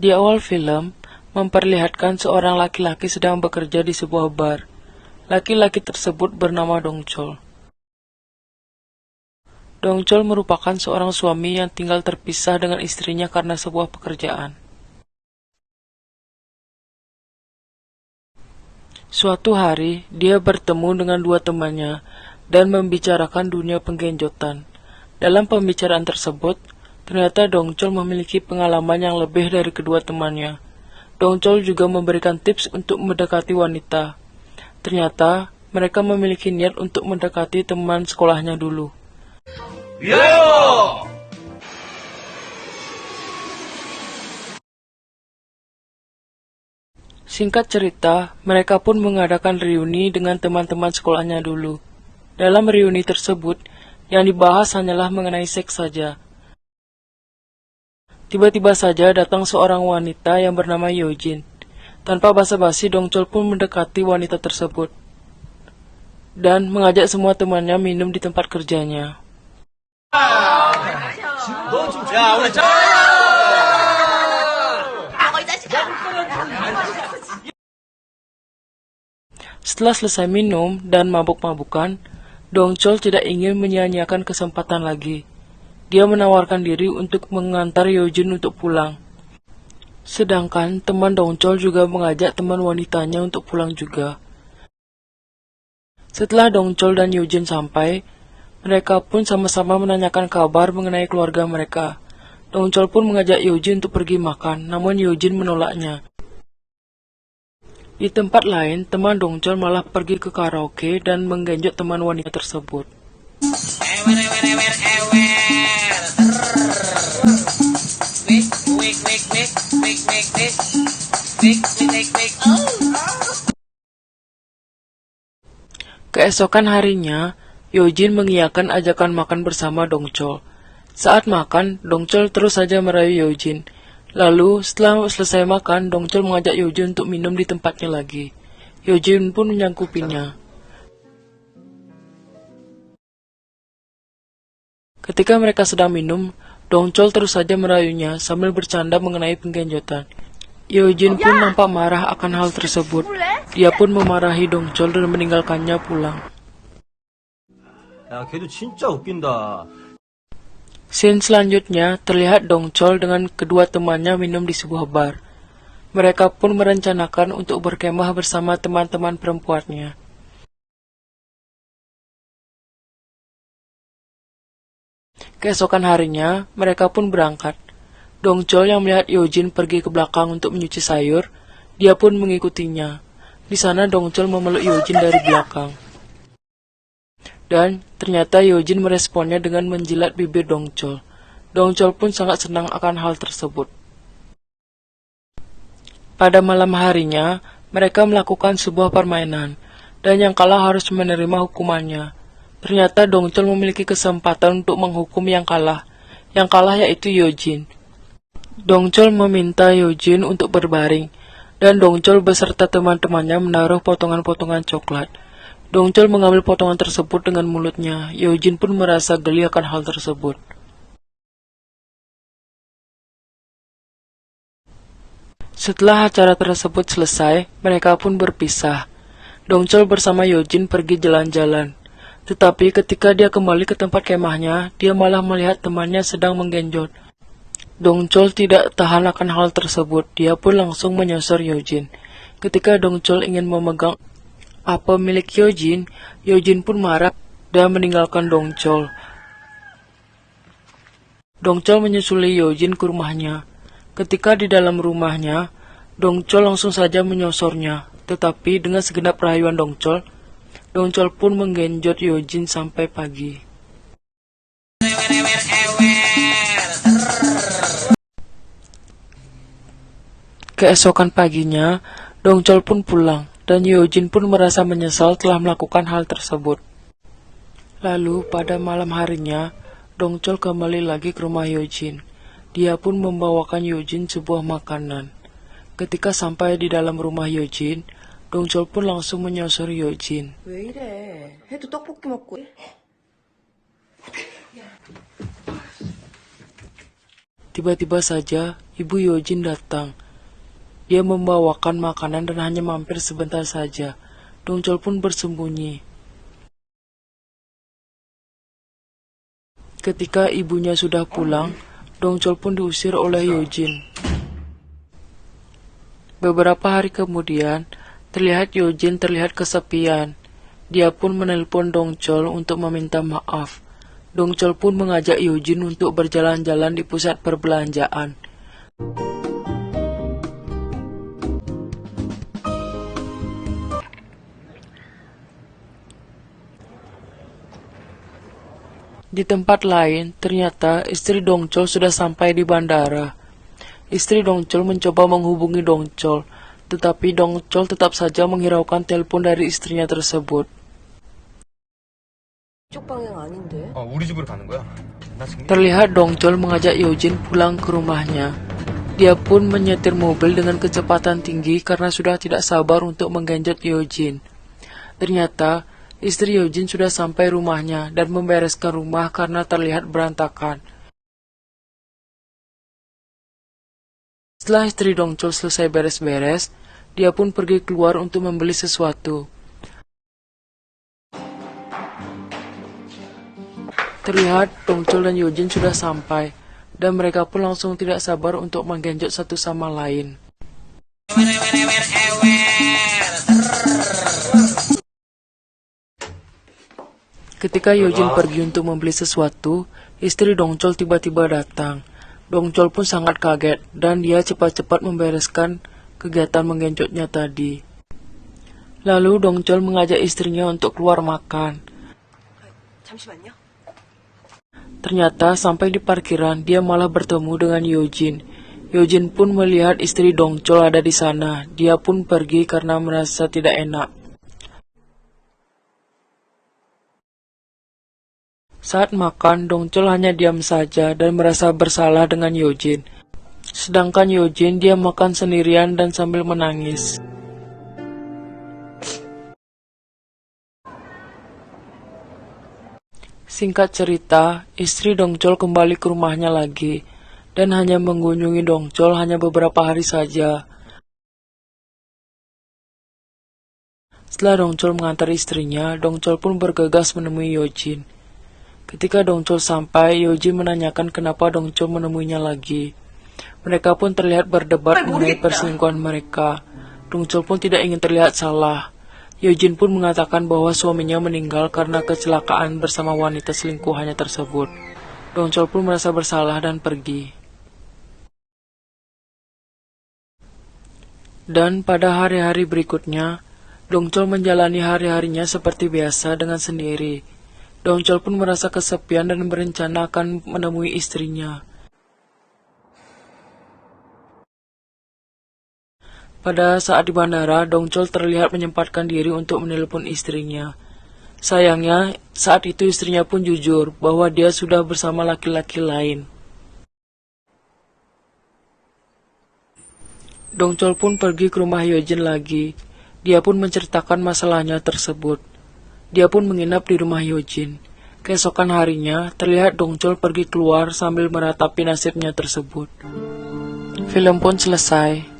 Di awal film, memperlihatkan seorang laki-laki sedang bekerja di sebuah bar. Laki-laki tersebut bernama Dongchol. Dongchol merupakan seorang suami yang tinggal terpisah dengan istrinya karena sebuah pekerjaan. Suatu hari, dia bertemu dengan dua temannya dan membicarakan dunia penggenjotan. Dalam pembicaraan tersebut, ternyata Dongchol memiliki pengalaman yang lebih dari kedua temannya. Dongchol juga memberikan tips untuk mendekati wanita. Ternyata, mereka memiliki niat untuk mendekati teman sekolahnya dulu. Singkat cerita, mereka pun mengadakan reuni dengan teman-teman sekolahnya dulu. Dalam reuni tersebut, yang dibahas hanyalah mengenai seks saja. Tiba-tiba saja datang seorang wanita yang bernama Yojin. Tanpa basa-basi, Dongchol pun mendekati wanita tersebut dan mengajak semua temannya minum di tempat kerjanya. Setelah selesai minum dan mabuk-mabukan, Dongchol tidak ingin menyia-nyiakan kesempatan lagi. Dia menawarkan diri untuk mengantar Yojin untuk pulang. Sedangkan teman Dongchol juga mengajak teman wanitanya untuk pulang juga. Setelah Dongchol dan Yojin sampai, mereka pun sama-sama menanyakan kabar mengenai keluarga mereka. Dongchol pun mengajak Yojin untuk pergi makan, namun Yojin menolaknya. Di tempat lain, teman Dongchol malah pergi ke karaoke dan menggenjot teman wanita tersebut. Keesokan harinya, Yojin mengiyakan ajakan makan bersama Dongchol. Saat makan, Dongchol terus saja merayu Yojin. Lalu, setelah selesai makan, Dongchol mengajak Yojin untuk minum di tempatnya lagi. Yojin pun menyangkupinya. Ketika mereka sedang minum, Dongchol terus saja merayunya sambil bercanda mengenai penggenjotan. Yojin pun nampak marah akan hal tersebut. Dia pun memarahi Dongchol dan meninggalkannya pulang. 야, 걔도 진짜 웃긴다. Scene selanjutnya terlihat Dongchol dengan kedua temannya minum di sebuah bar. Mereka pun merencanakan untuk berkemah bersama teman-teman perempuannya. Keesokan harinya, mereka pun berangkat. Dongchol yang melihat Yojin pergi ke belakang untuk menyuci sayur, dia pun mengikutinya. Di sana Dongchol memeluk Yojin dari belakang. Dan ternyata Yojin meresponnya dengan menjilat bibir Dongchol. Dongchol pun sangat senang akan hal tersebut. Pada malam harinya, mereka melakukan sebuah permainan, dan yang kalah harus menerima hukumannya. Ternyata Dongchol memiliki kesempatan untuk menghukum yang kalah. Yang kalah yaitu Yojin. Dongchol meminta Yojin untuk berbaring, dan Dongchol beserta teman-temannya menaruh potongan-potongan coklat. Dongchol mengambil potongan tersebut dengan mulutnya. Yojin pun merasa geli akan hal tersebut. Setelah acara tersebut selesai, mereka pun berpisah. Dongchol bersama Yojin pergi jalan-jalan. Tetapi ketika dia kembali ke tempat kemahnya, dia malah melihat temannya sedang menggenjot. Dongchol tidak tahan akan hal tersebut. Dia pun langsung menyosor Yojin. Ketika Dongchol ingin memegang apa milik Yojin, Yojin pun marah dan meninggalkan Dongchol. Dongchol menyusuli Yojin ke rumahnya. Ketika di dalam rumahnya, Dongchol langsung saja menyosornya. Tetapi dengan segenap rayuan Dongchol, Dongchol pun menggenjot Yojin sampai pagi. Keesokan paginya, Dongchol pun pulang, dan Yojin pun merasa menyesal telah melakukan hal tersebut. Lalu, pada malam harinya, Dongchol kembali lagi ke rumah Yojin. Dia pun membawakan Yojin sebuah makanan. Ketika sampai di dalam rumah Yojin, Dongchol pun langsung menyosor Yojin. 왜 이래? 해도 떡볶이 먹고. Tiba-tiba saja, Ibu Yojin datang. Dia membawakan makanan dan hanya mampir sebentar saja. Dongchol pun bersembunyi. Ketika ibunya sudah pulang, Dongchol pun diusir oleh Yojin. Beberapa hari kemudian, terlihat Yojin terlihat kesepian. Dia pun menelpon Dongchol untuk meminta maaf. Dongchol pun mengajak Yojin untuk berjalan-jalan di pusat perbelanjaan. Di tempat lain, ternyata istri Dongchol sudah sampai di bandara. Istri Dongchol mencoba menghubungi Dongchol, tetapi Dongchol tetap saja menghiraukan telepon dari istrinya tersebut. 이쪽 방향 아닌데? 우리 집으로 가는 거야? 나 지금 Terlihat Dongchol mengajak Yojin pulang ke rumahnya. Dia pun menyetir mobil dengan kecepatan tinggi karena sudah tidak sabar untuk menggenjot Yojin. Ternyata, istri Yojin sudah sampai rumahnya dan membereskan rumah karena terlihat berantakan. Setelah istri Dongchol selesai beres-beres, dia pun pergi keluar untuk membeli sesuatu. Terlihat Dongchol dan Yojin sudah sampai, dan mereka pun langsung tidak sabar untuk menggenjot satu sama lain. Ketika Yojin pergi untuk membeli sesuatu, istri Dongchol tiba-tiba datang. Dongchol pun sangat kaget, dan dia cepat-cepat membereskan kegiatan menggenjotnya tadi. Lalu Dongchol mengajak istrinya untuk keluar makan. 잠시만요. Ternyata sampai di parkiran, dia malah bertemu dengan Yojin. Yojin pun melihat istri Dongchol ada di sana. Dia pun pergi karena merasa tidak enak. Saat makan, Dongchol hanya diam saja dan merasa bersalah dengan Yojin. Sedangkan Yojin dia makan sendirian dan sambil menangis. Singkat cerita, istri Dongchol kembali ke rumahnya lagi dan hanya mengunjungi Dongchol hanya beberapa hari saja. Setelah Dongchol mengantar istrinya, Dongchol pun bergegas menemui Yojin. Ketika Dongchol sampai, Yojin menanyakan kenapa Dongchol menemuinya lagi. Mereka pun terlihat berdebat mengenai perselingkuhan mereka. Dongchol pun tidak ingin terlihat salah. Yojin pun mengatakan bahwa suaminya meninggal karena kecelakaan bersama wanita selingkuhannya tersebut. Dongchol pun merasa bersalah dan pergi. Dan pada hari-hari berikutnya, Dongchol menjalani hari-harinya seperti biasa dengan sendiri. Dongchol pun merasa kesepian dan berencana akan menemui istrinya. Pada saat di bandara, Dongchol terlihat menyempatkan diri untuk menelpon istrinya. Sayangnya, saat itu istrinya pun jujur bahwa dia sudah bersama laki-laki lain. Dongchol pun pergi ke rumah Yojin lagi. Dia pun menceritakan masalahnya tersebut. Dia pun menginap di rumah Yojin. Keesokan harinya, terlihat Dongchol pergi keluar sambil meratapi nasibnya tersebut. Film pun selesai.